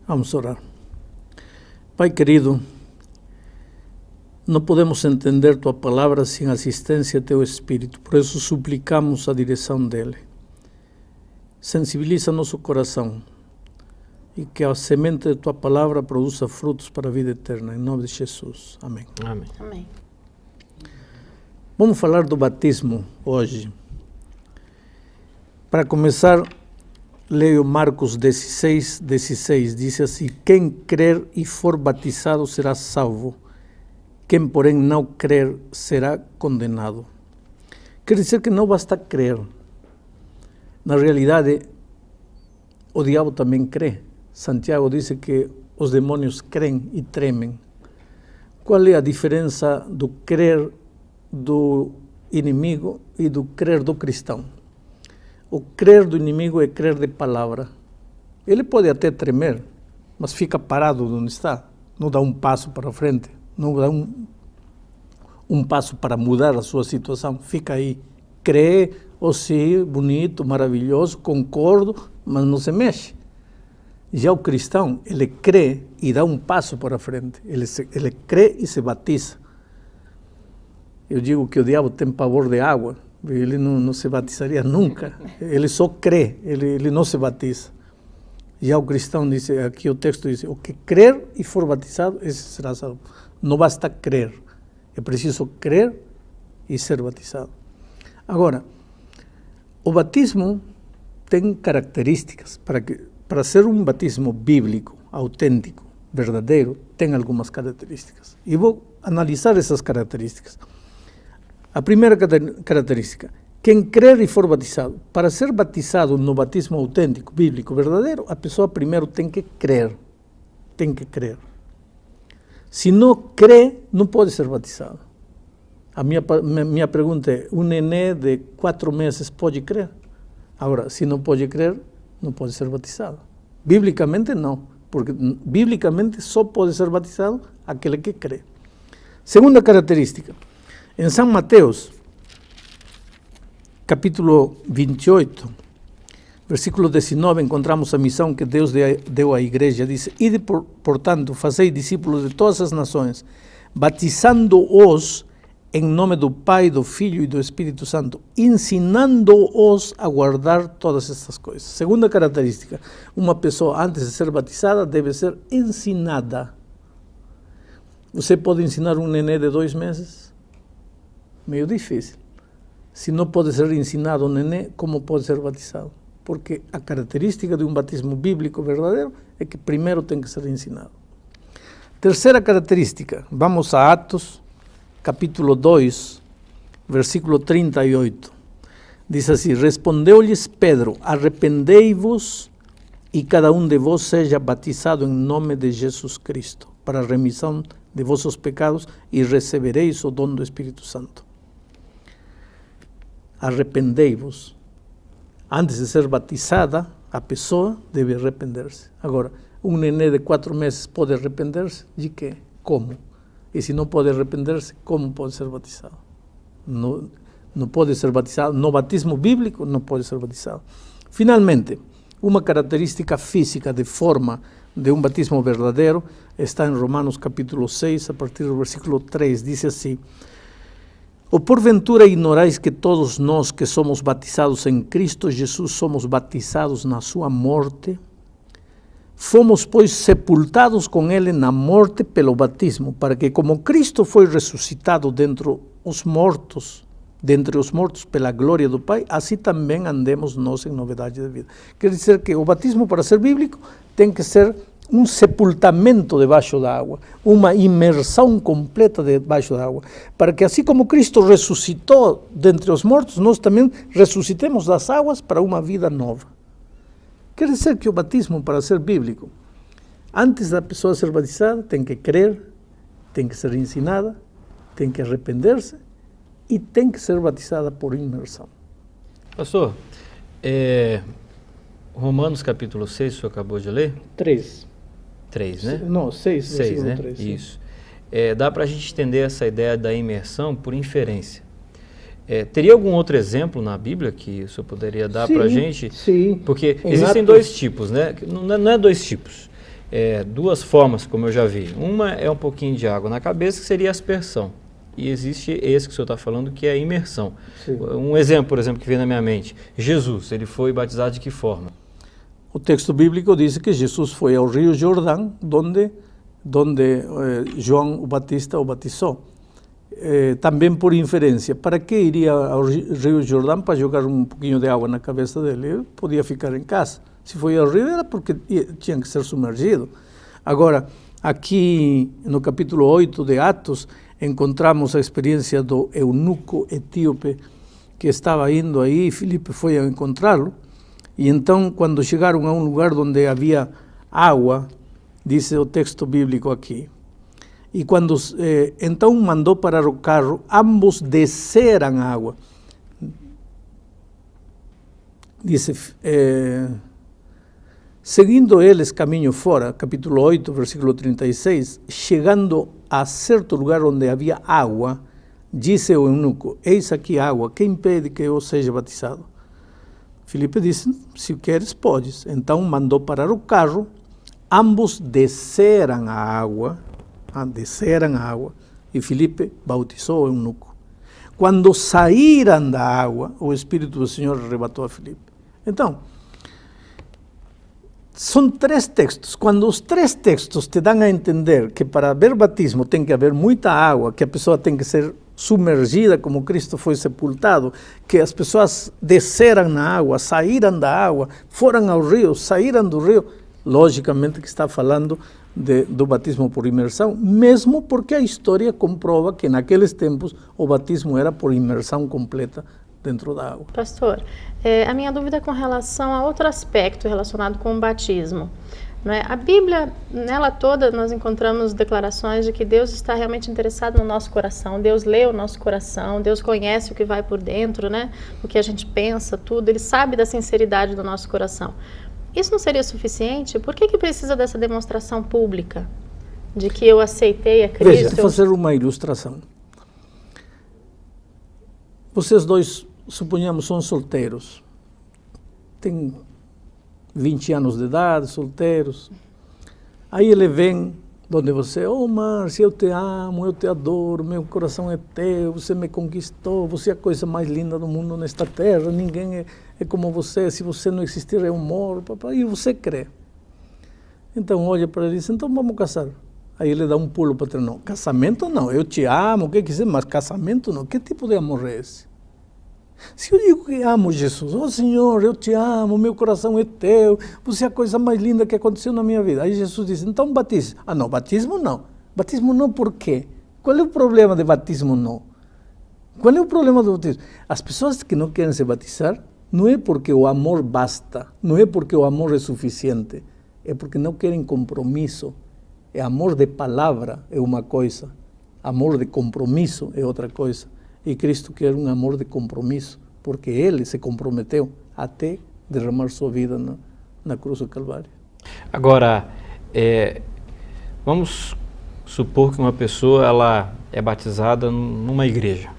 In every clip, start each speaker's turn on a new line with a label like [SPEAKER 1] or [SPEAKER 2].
[SPEAKER 1] Vamos orar. Pai querido, não podemos entender Tua palavra sem a assistência de Teu Espírito, por isso suplicamos a direção dele. Sensibiliza nosso coração e que a semente de Tua palavra produza frutos para a vida eterna, em nome de Jesus. Amém.
[SPEAKER 2] Amém.
[SPEAKER 3] Amém.
[SPEAKER 1] Vamos falar do batismo hoje. Para começar, leio Marcos 16, diz assim: quem crer e for batizado será salvo, quem porém não crer será condenado. Quer dizer que não basta crer. Na realidade, o diabo também crê. Santiago diz que os demônios creem e tremem. Qual é a diferença do crer do inimigo e do crer do cristão? O crer do inimigo é crer de palavra. Ele pode até tremer, mas fica parado onde está. Não dá um passo para frente, não dá um passo para mudar a sua situação. Fica aí, crê, sim, bonito, maravilhoso, concordo, mas não se mexe. Já o cristão, ele crê e dá um passo para frente. Ele crê e se batiza. Eu digo que o diabo tem pavor de água. Ele não se batizaria nunca. Ele só crê, ele não se batiza. Já o cristão, diz, aqui o texto diz, o que crer e for batizado, esse será salvo. Não basta crer, é preciso crer e ser batizado. Agora, o batismo tem características. Para ser um batismo bíblico, autêntico, verdadeiro, tem algumas características. E vou analisar essas características. A primeira característica, quem crer e for batizado. Para ser batizado no batismo autêntico, bíblico, verdadeiro, a pessoa primeiro tem que crer. Tem que crer. Se não crê, não pode ser batizado. A minha pergunta é, um nenê de 4 meses pode crer? Agora, se não pode crer, não pode ser batizado. Biblicamente, não. Porque biblicamente só pode ser batizado aquele que crê. Segunda característica. Em São Mateus, capítulo 28, versículo 19, encontramos a missão que Deus deu à igreja. Diz, ide, portanto, fazei discípulos de todas as nações, batizando-os em nome do Pai, do Filho e do Espírito Santo, ensinando-os a guardar todas estas coisas. Segunda característica, uma pessoa antes de ser batizada deve ser ensinada. Você pode ensinar um nenê de 2 meses? Meio difícil. Se não pode ser ensinado um nenê, como pode ser batizado? Porque a característica de um batismo bíblico verdadeiro é que primeiro tem que ser ensinado. Terceira característica, vamos a Atos, capítulo 2, versículo 38. Diz assim, respondeu-lhes Pedro, arrependei-vos e cada um de vós seja batizado em nome de Jesus Cristo, para a remissão de vossos pecados e recebereis o dom do Espírito Santo. Arrependei-vos. Antes de ser batizada, a pessoa deve arrepender-se. Agora, um nenê de 4 meses pode arrepender-se? De quê? Como? E se não pode arrepender-se, como pode ser batizado? Não pode ser batizado. No batismo bíblico, não pode ser batizado. Finalmente, uma característica física de forma de um batismo verdadeiro está em Romanos capítulo 6, a partir do versículo 3, diz assim, ou porventura ignorais que todos nós que somos batizados em Cristo Jesus somos batizados na sua morte? Fomos, pois, sepultados com ele na morte pelo batismo, para que como Cristo foi ressuscitado dentre os mortos pela glória do Pai, assim também andemos nós em novidade de vida. Quer dizer que o batismo, para ser bíblico, tem que ser um sepultamento debaixo da água, uma imersão completa debaixo da água, para que assim como Cristo ressuscitou dentre os mortos, nós também ressuscitemos das águas para uma vida nova. Quer dizer que o batismo, para ser bíblico, antes da pessoa ser batizada, tem que crer, tem que ser ensinada, tem que arrepender-se e tem que ser batizada por imersão.
[SPEAKER 2] Pastor, Romanos capítulo 6, o senhor acabou de ler?
[SPEAKER 1] 3,
[SPEAKER 2] né?
[SPEAKER 1] Não, 6,
[SPEAKER 2] 6, né?
[SPEAKER 1] 3.
[SPEAKER 2] Isso. Dá para a gente entender essa ideia da imersão por inferência. Teria algum outro exemplo na Bíblia que o senhor poderia dar para a gente?
[SPEAKER 1] Sim.
[SPEAKER 2] Porque
[SPEAKER 1] Em
[SPEAKER 2] existem
[SPEAKER 1] Atos...
[SPEAKER 2] 2 tipos, né? Não é 2 tipos. duas formas, como eu já vi. Uma é um pouquinho de água na cabeça, que seria aspersão. E existe esse que o senhor está falando, que é a imersão. Sim. Um exemplo, por exemplo, que vem na minha mente. Jesus, ele foi batizado de que forma?
[SPEAKER 1] O texto bíblico diz que Jesus foi ao rio Jordão, donde João o Batista o batizou. Também por inferência. Para que iria ao rio Jordão? Para jogar um pouquinho de água na cabeça dele. Ele podia ficar em casa. Se foi ao rio era porque tinha que ser submergido. Agora, aqui no capítulo 8 de Atos, encontramos a experiência do eunuco etíope que estava indo aí, Filipe foi a encontrá-lo, e então quando chegaram a um lugar onde havia água, diz o texto bíblico aqui, e quando então mandou parar o carro, ambos desceram a água. Diz, seguindo eles caminho fora, capítulo 8, versículo 36, chegando a certo lugar onde havia água, disse o eunuco, eis aqui água, que impede que eu seja batizado? Filipe disse, se queres, podes. Então mandou parar o carro, ambos desceram a água, e Filipe bautizou o eunuco. Quando saíram da água, o Espírito do Senhor arrebatou a Filipe. Então, são três textos. Quando os três textos te dão a entender que para haver batismo tem que haver muita água, que a pessoa tem que ser submergida como Cristo foi sepultado, que as pessoas desceram na água, saíram da água, foram ao rio, saíram do rio, logicamente que está falando do batismo por imersão, mesmo porque a história comprova que naqueles tempos o batismo era por imersão completa dentro da água.
[SPEAKER 3] Pastor, a minha dúvida é com relação a outro aspecto relacionado com o batismo. Não é? A Bíblia, nela toda, nós encontramos declarações de que Deus está realmente interessado no nosso coração, Deus lê o nosso coração, Deus conhece o que vai por dentro, né? O que a gente pensa, tudo, Ele sabe da sinceridade do nosso coração. Isso não seria suficiente? Por que precisa dessa demonstração pública de que eu aceitei a Cristo?
[SPEAKER 1] Veja, vou fazer uma ilustração. Vocês dois, suponhamos, são solteiros. Tem 20 anos de idade, solteiros. Aí ele vem onde você, Márcia, eu te amo, eu te adoro, meu coração é teu, você me conquistou, você é a coisa mais linda do mundo nesta terra, ninguém é como você, se você não existir eu moro, papai, e você crê. Então olha para ele e diz, então vamos casar. Aí ele dá um pulo para trás, não, casamento não, eu te amo, o que quiser, mas casamento não, que tipo de amor é esse? Se eu digo que amo Jesus, Senhor, eu te amo, meu coração é teu, você é a coisa mais linda que aconteceu na minha vida. Aí Jesus diz, então batize. Ah não, batismo não. Batismo não por quê? Qual é o problema de batismo não? Qual é o problema do batismo? As pessoas que não querem se batizar, não é porque o amor basta, não é porque o amor é suficiente, é porque não querem compromisso. É amor de palavra é uma coisa, amor de compromisso é outra coisa. E Cristo quer um amor de compromisso, porque Ele se comprometeu até derramar sua vida na cruz do Calvário.
[SPEAKER 2] Agora, vamos supor que uma pessoa ela é batizada numa igreja.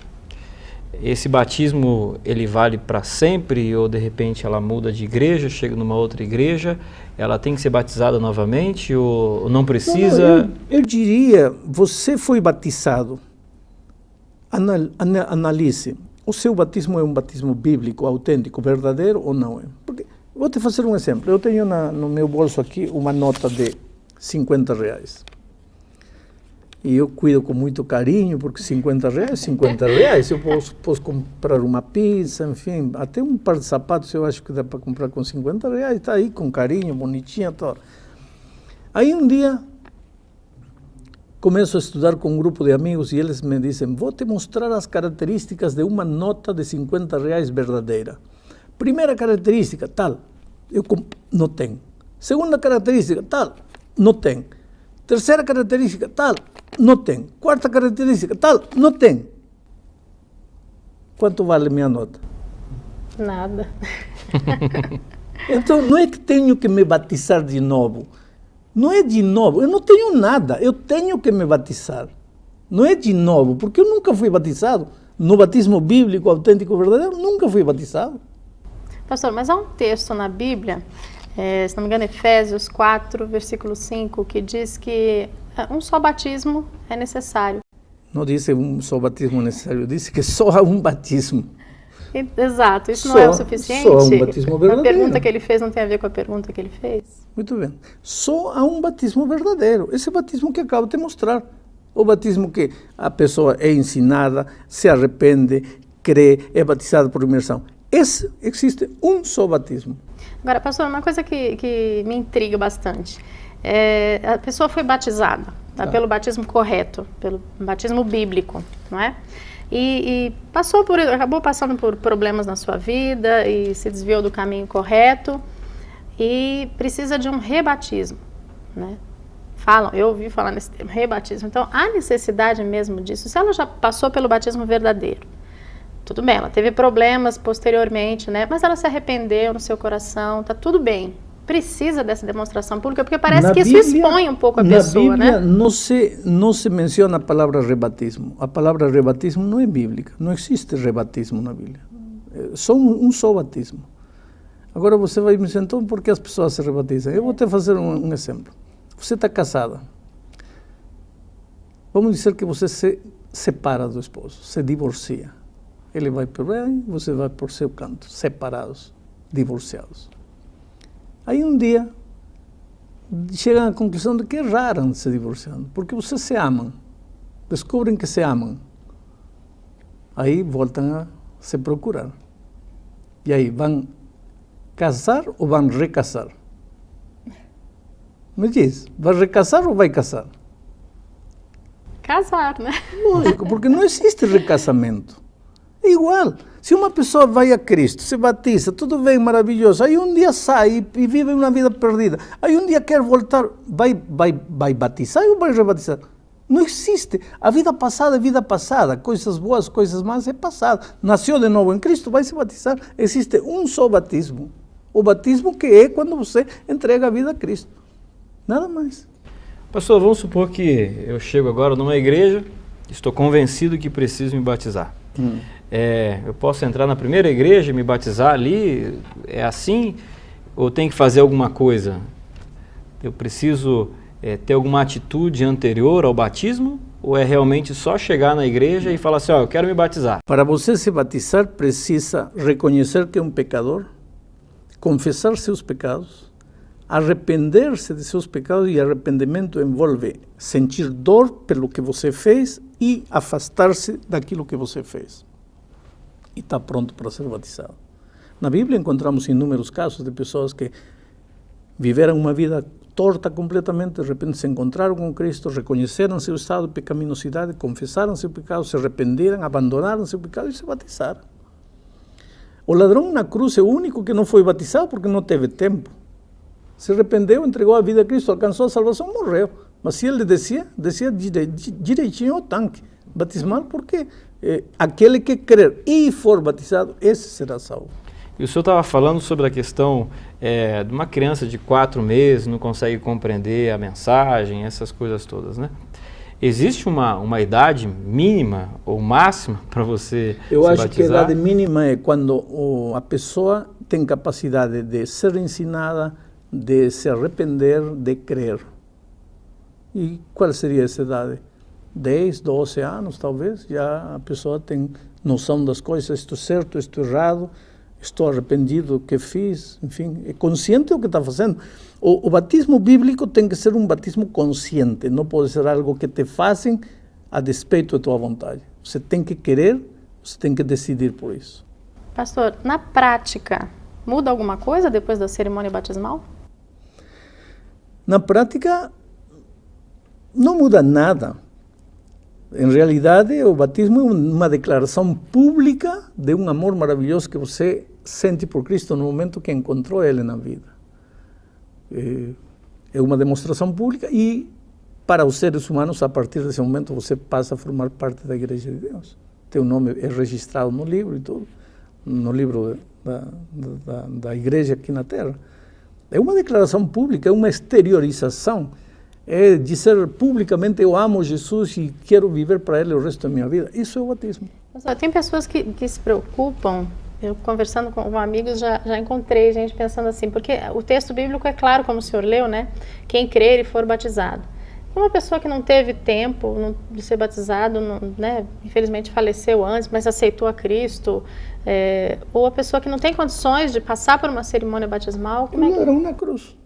[SPEAKER 2] Esse batismo, ele vale para sempre ou de repente ela muda de igreja, chega numa outra igreja, ela tem que ser batizada novamente ou não precisa?
[SPEAKER 1] Não, eu diria, você foi batizado. Analise, o seu batismo é um batismo bíblico, autêntico, verdadeiro ou não é? Porque, vou te fazer um exemplo, eu tenho no meu bolso aqui uma nota de R$50. E eu cuido com muito carinho, porque R$50, eu posso comprar uma pizza, enfim, até um par de sapatos eu acho que dá para comprar com R$50, está aí com carinho, bonitinha, todo. Aí um dia, começo a estudar com um grupo de amigos e eles me dizem, vou te mostrar as características de uma nota de R$50 verdadeira. Primeira característica, tal, eu não tenho. Segunda característica, tal, não tenho. Terceira característica, tal, não tenho. Quarta característica, tal, não tenho. Quanto vale minha nota?
[SPEAKER 3] Nada.
[SPEAKER 1] Então, não é que tenho que me batizar de novo. Não é de novo, eu não tenho nada, eu tenho que me batizar. Não é de novo, porque eu nunca fui batizado. No batismo bíblico, autêntico, verdadeiro, nunca fui batizado.
[SPEAKER 3] Pastor, mas há um texto na Bíblia se não me engano, Efésios 4, versículo 5, que diz que um só batismo é necessário.
[SPEAKER 1] Não disse um só batismo necessário, disse que só há um batismo.
[SPEAKER 3] Exato, isso não é o suficiente?
[SPEAKER 1] Só um batismo verdadeiro.
[SPEAKER 3] A pergunta que ele fez não tem a ver com a pergunta que ele fez?
[SPEAKER 1] Muito bem. Só há um batismo verdadeiro. Esse batismo que acabo de mostrar. O batismo que a pessoa é ensinada, se arrepende, crê, é batizada por imersão. Existe um só batismo.
[SPEAKER 3] Agora, pastor, uma coisa que me intriga bastante. A pessoa foi batizada pelo batismo correto, pelo batismo bíblico, não é? E acabou passando por problemas na sua vida e se desviou do caminho correto e precisa de um rebatismo, né? Eu ouvi falar nesse termo, rebatismo. Então, há necessidade mesmo disso. Se ela já passou pelo batismo verdadeiro, tudo bem, ela teve problemas posteriormente, né? Mas ela se arrependeu no seu coração, tá tudo bem. Precisa dessa demonstração pública, porque parece que isso expõe um pouco a pessoa, né?
[SPEAKER 1] Na Bíblia não se menciona a palavra rebatismo. A palavra rebatismo não é bíblica. Não existe rebatismo na Bíblia. É só um só batismo. Agora você vai me dizer, então, por que as pessoas se rebatizam? Eu vou te fazer um exemplo. Você está casada. Vamos dizer que você se separa do esposo, se divorcia. Ele vai por bem, você vai por seu canto, separados, divorciados. Aí um dia chegam à conclusão de que erraram se divorciando, porque vocês se amam, descobrem que se amam. Aí voltam a se procurar. E aí, vão casar ou vão recasar? Me diz, vai recasar ou vai casar?
[SPEAKER 3] Casar, né?
[SPEAKER 1] Lógico, porque não existe recasamento. É igual. Se uma pessoa vai a Cristo, se batiza, tudo bem, maravilhoso, aí um dia sai e vive uma vida perdida, aí um dia quer voltar, vai batizar ou vai rebatizar? Não existe. A vida passada é vida passada, coisas boas, coisas más é passado. Nasceu de novo em Cristo, vai se batizar. Existe um só batismo. O batismo que é quando você entrega a vida a Cristo. Nada mais.
[SPEAKER 2] Pastor, vamos supor que eu chego agora numa igreja, estou convencido que preciso me batizar. Eu posso entrar na primeira igreja e me batizar ali? É assim? Ou tem que fazer alguma coisa? Eu preciso ter alguma atitude anterior ao batismo? Ou é realmente só chegar na igreja e falar assim, eu quero me batizar?
[SPEAKER 1] Para você se batizar, precisa reconhecer que é um pecador, confessar seus pecados, arrepender-se de seus pecados, e arrependimento envolve sentir dor pelo que você fez e afastar-se daquilo que você fez. E está pronto para ser batizado. Na Bíblia encontramos inúmeros casos de pessoas que viveram uma vida torta completamente, de repente se encontraram com Cristo, reconheceram seu estado de pecaminosidade, confessaram seu pecado, se arrependeram, abandonaram seu pecado e se batizaram. O ladrão na cruz é o único que não foi batizado porque não teve tempo. Se arrependeu, entregou a vida a Cristo, alcançou a salvação, morreu. Mas se ele descia direitinho ao tanque batismal, porque aquele que crer e for batizado, esse será salvo.
[SPEAKER 2] E o senhor estava falando sobre a questão de uma criança de 4 meses, não consegue compreender a mensagem, essas coisas todas, né? Existe uma idade mínima ou máxima para você se batizar?
[SPEAKER 1] Eu acho que a idade mínima é quando a pessoa tem capacidade de ser ensinada, de se arrepender, de crer. E qual seria essa idade? 10, 12 anos, talvez, já a pessoa tem noção das coisas, isto é certo, isto é errado, estou arrependido do que fiz, enfim, é consciente do que está fazendo. O batismo bíblico tem que ser um batismo consciente, não pode ser algo que te fazem a despeito da tua vontade. Você tem que querer, você tem que decidir por isso.
[SPEAKER 3] Pastor, na prática, muda alguma coisa depois da cerimônia batismal?
[SPEAKER 1] Na prática, não muda nada. Em realidade, o batismo é uma declaração pública de um amor maravilhoso que você sente por Cristo no momento que encontrou Ele na vida. É uma demonstração pública e, para os seres humanos, a partir desse momento, você passa a formar parte da Igreja de Deus. Teu nome é registrado no livro e tudo, no livro da Igreja aqui na Terra. É uma declaração pública, é uma exteriorização. É dizer publicamente, eu amo Jesus e quero viver para Ele o resto da minha vida. Isso é o batismo.
[SPEAKER 3] Tem pessoas que se preocupam Eu conversando com amigos já encontrei gente pensando assim, porque o texto bíblico é claro, como o senhor leu, né? Quem crer e for batizado. Uma pessoa que não teve tempo de ser batizado, né? Infelizmente faleceu antes, mas aceitou a Cristo, ou a pessoa que não tem condições de passar por uma cerimônia batismal, como é que...
[SPEAKER 1] Era uma cruz.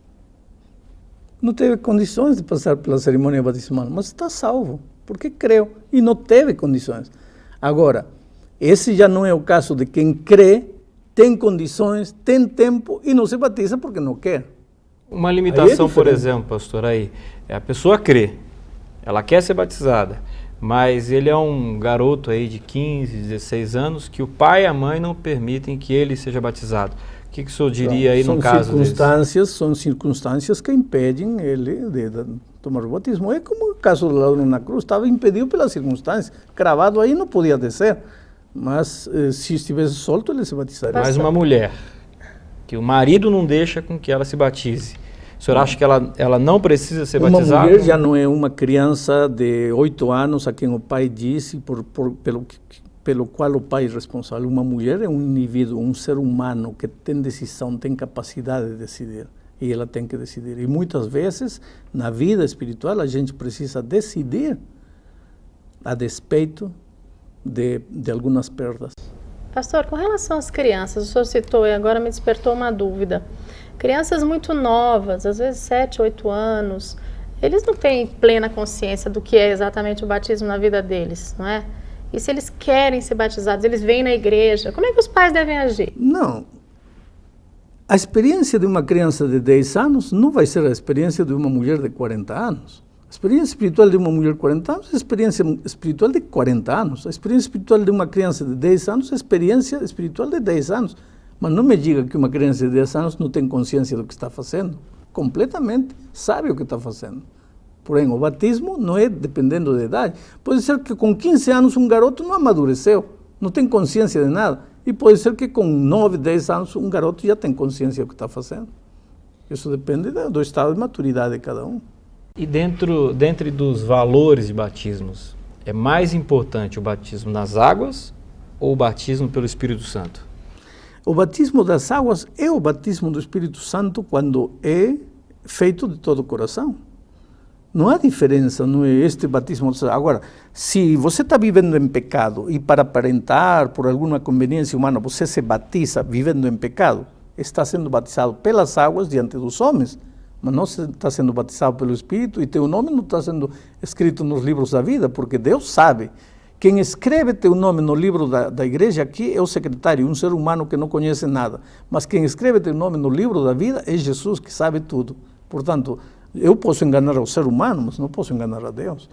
[SPEAKER 1] Não teve condições de passar pela cerimônia batismal, mas está salvo, porque creu e não teve condições. Agora, esse já não é o caso de quem crê, tem condições, tem tempo e não se batiza porque não quer.
[SPEAKER 2] Uma limitação, por exemplo, pastor, aí, a pessoa crê, ela quer ser batizada, mas ele é um garoto aí de 15, 16 anos que o pai e a mãe não permitem que ele seja batizado. O que o senhor diria aí no caso desse?
[SPEAKER 1] São circunstâncias que impedem ele de tomar o batismo. É como o caso do ladrão na cruz, estava impedido pelas circunstâncias, cravado aí não podia descer, mas se estivesse solto ele se batizaria.
[SPEAKER 2] Mas uma mulher, que o marido não deixa com que ela se batize, o senhor acha que ela não precisa ser batizada?
[SPEAKER 1] Uma mulher já não é uma criança de 8 anos a quem o pai disse, pelo qual o pai é responsável. Uma mulher é um indivíduo, um ser humano que tem decisão, tem capacidade de decidir. E ela tem que decidir. E muitas vezes, na vida espiritual, a gente precisa decidir a despeito de algumas perdas.
[SPEAKER 3] Pastor, com relação às crianças, o senhor citou e agora me despertou uma dúvida. Crianças muito novas, às vezes 7, 8 anos, eles não têm plena consciência do que é exatamente o batismo na vida deles, não é? E se eles querem ser batizados, eles vêm na igreja, como é que os pais devem agir?
[SPEAKER 1] Não. A experiência de uma criança de 10 anos não vai ser a experiência de uma mulher de 40 anos. A experiência espiritual de uma mulher de 40 anos é a experiência espiritual de 40 anos. A experiência espiritual de uma criança de 10 anos é a experiência espiritual de 10 anos. Mas não me diga que uma criança de 10 anos não tem consciência do que está fazendo. Completamente sabe o que está fazendo. Porém, o batismo não é dependendo da idade. Pode ser que com 15 anos um garoto não amadureceu, não tem consciência de nada. E pode ser que com 9, 10 anos um garoto já tem consciência do que está fazendo. Isso depende do estado de maturidade de cada um.
[SPEAKER 2] E dentre dos valores de batismos, é mais importante o batismo nas águas ou o batismo pelo Espírito Santo?
[SPEAKER 1] O batismo das águas é o batismo do Espírito Santo quando é feito de todo o coração. Não há diferença, não é este batismo. Agora, se você está vivendo em pecado e para aparentar, por alguma conveniência humana, você se batiza vivendo em pecado, está sendo batizado pelas águas diante dos homens, mas não está sendo batizado pelo Espírito e teu nome não está sendo escrito nos livros da vida, porque Deus sabe. Quem escreve teu nome no livro da igreja aqui é o secretário, um ser humano que não conhece nada. Mas quem escreve teu nome no livro da vida é Jesus, que sabe tudo. Portanto, eu posso enganar o ser humano, mas não posso enganar a Deus.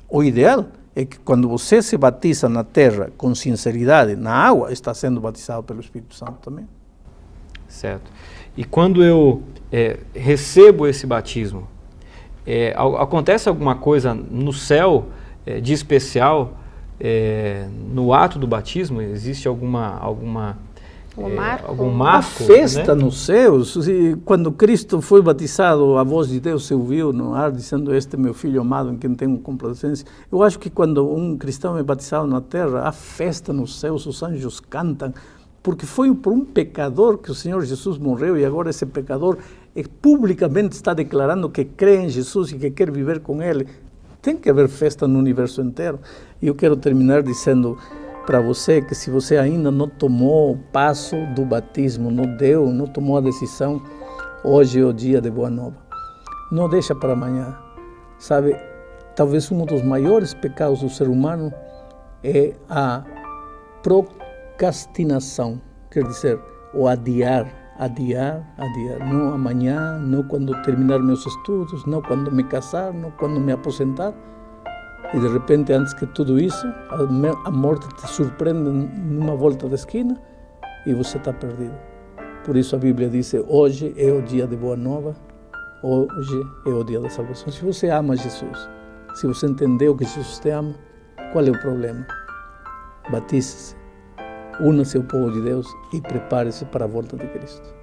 [SPEAKER 1] O ideal é que quando você se batiza na terra com sinceridade, na água, está sendo batizado pelo Espírito Santo também.
[SPEAKER 2] Certo. E quando eu recebo esse batismo, acontece alguma coisa no céu de especial no ato do batismo? Existe algum marco?
[SPEAKER 1] A festa, né? Nos céus, quando Cristo foi batizado, a voz de Deus se ouviu no ar, dizendo: "Este é meu filho amado, em quem tenho complacência". Eu acho que quando um cristão é batizado na terra, há festa nos céus, os anjos cantam, porque foi por um pecador que o Senhor Jesus morreu, e agora esse pecador publicamente está declarando que crê em Jesus e que quer viver com Ele. Tem que haver festa no universo inteiro. E eu quero terminar dizendo para você que se você ainda não tomou o passo do batismo, não tomou a decisão, hoje é o dia de boa nova. Não deixa para amanhã. Sabe, talvez um dos maiores pecados do ser humano é a procrastinação, quer dizer, o adiar. Não amanhã, não quando terminar meus estudos, não quando me casar, não quando me aposentar. E de repente, antes que tudo isso, a morte te surpreende numa volta da esquina e você está perdido. Por isso a Bíblia diz: hoje é o dia de boa nova, hoje é o dia da salvação. Se você ama Jesus, se você entendeu que Jesus te ama, qual é o problema? Batize-se, una-se ao povo de Deus e prepare-se para a volta de Cristo.